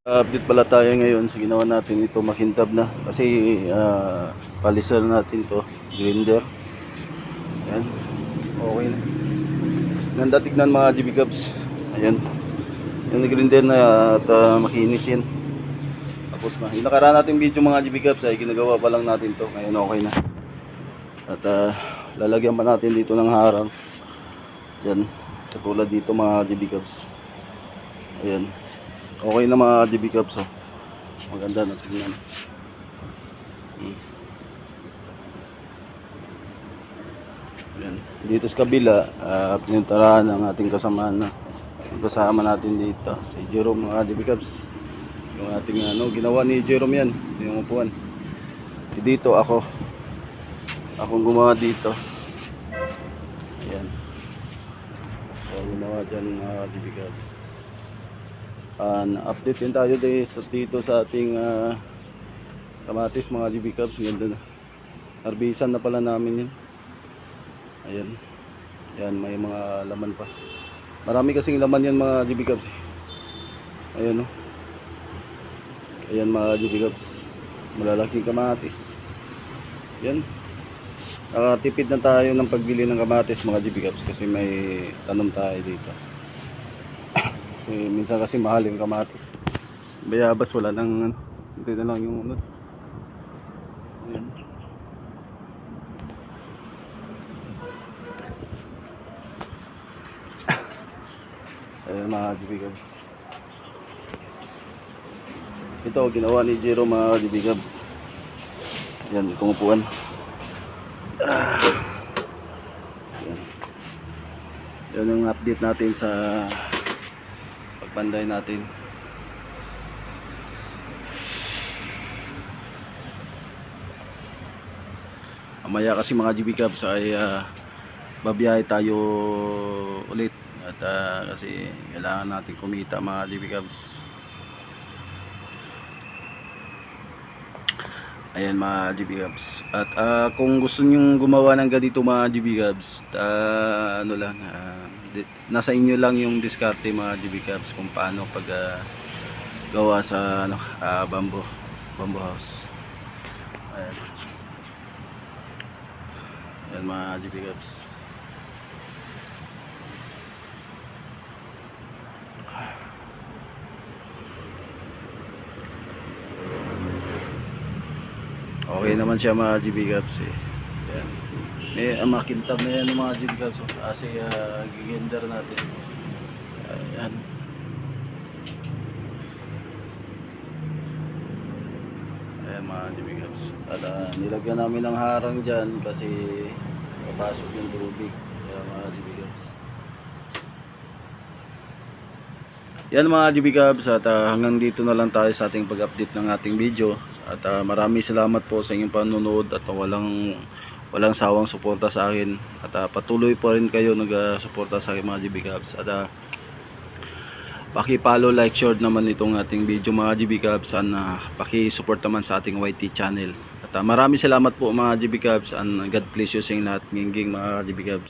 Update pala tayo ngayon sa ginawa natin ito, makintab na kasi paliser natin to, grinder. Ayan, okay na, ganda tignan mga GB Cubs. Ayan, yung grinder na at makinis yan. Tapos na yung nakaraan natin video mga GB Cubs ay ginagawa pa lang natin to. Ngayon okay na. At lalagyan pa natin dito ng harang. Yan, katulad dito mga GB Cubs. Ayan, okay na mga GB Cubs, oh. Maganda na tingnan. Ayan. Dito sa kabila, pinuntahan ng ating kasamahan na kasama natin dito, si Jerome mga GB Cubs. Yung ating ginawa ni Jerome yan, yung upuan. Dito akong gumawa dito. Ayan. So, ginawa dyan mga GB Cubs. Update din tayo dito sa ating kamatis mga GB Cubs. Ganda na, harbisan na pala namin yun. Ayan, ayan, may mga laman pa, marami kasing laman yan mga GB Cubs. Ayan, oh. Ayan mga GB Cubs, malalaking kamatis. Yan, tipid na tayo ng pagbili ng kamatis mga GB Cubs kasi may tanom tayo dito. Kasi minsan kasi mahal yung kamatis. Bayabas wala nang hindi na lang yung Ayan. Ayan mga GB Cubs. Ito ginawa ni Jero mga GB Cubs. Ayan, itong upuan. Ayan. Yan ang update natin sa pagbanday natin. Mamaya kasi mga GB Cubs ay babiyahe tayo ulit at kasi kailangan natin kumita mga GB Cubs. Ayan mga GB Cubs. At kung gusto nyong gumawa ng ganito mga GB Cubs, nasa inyo lang yung diskarte mga GB Cubs kung paano pag gawa sa bamboo house. Ayan. Ayan mga GB Cubs. Okay naman siya mga GB Cubs eh. Ayan. May makintab na yan mga GB Cubs kasi gigender natin. Ayan. Ayan mga GB Cubs. At nilagyan namin ng harang dyan kasi papasok yung tubig. Ayan mga GB Cubs. Yan mga GB Cubs, at hanggang dito na lang tayo sa ating pag-update ng ating video. At maraming salamat po sa inyong panonood at walang sawang suporta sa akin. At patuloy po rin kayo nag-suporta sa akin mga GB Cubs. At paki-follow, like, share naman itong ating video mga GB Cubs. And paki-support naman sa ating YT channel. At maraming salamat po mga GB Cubs. And God bless you sa inyo lahat. Nginging mga GB Cubs.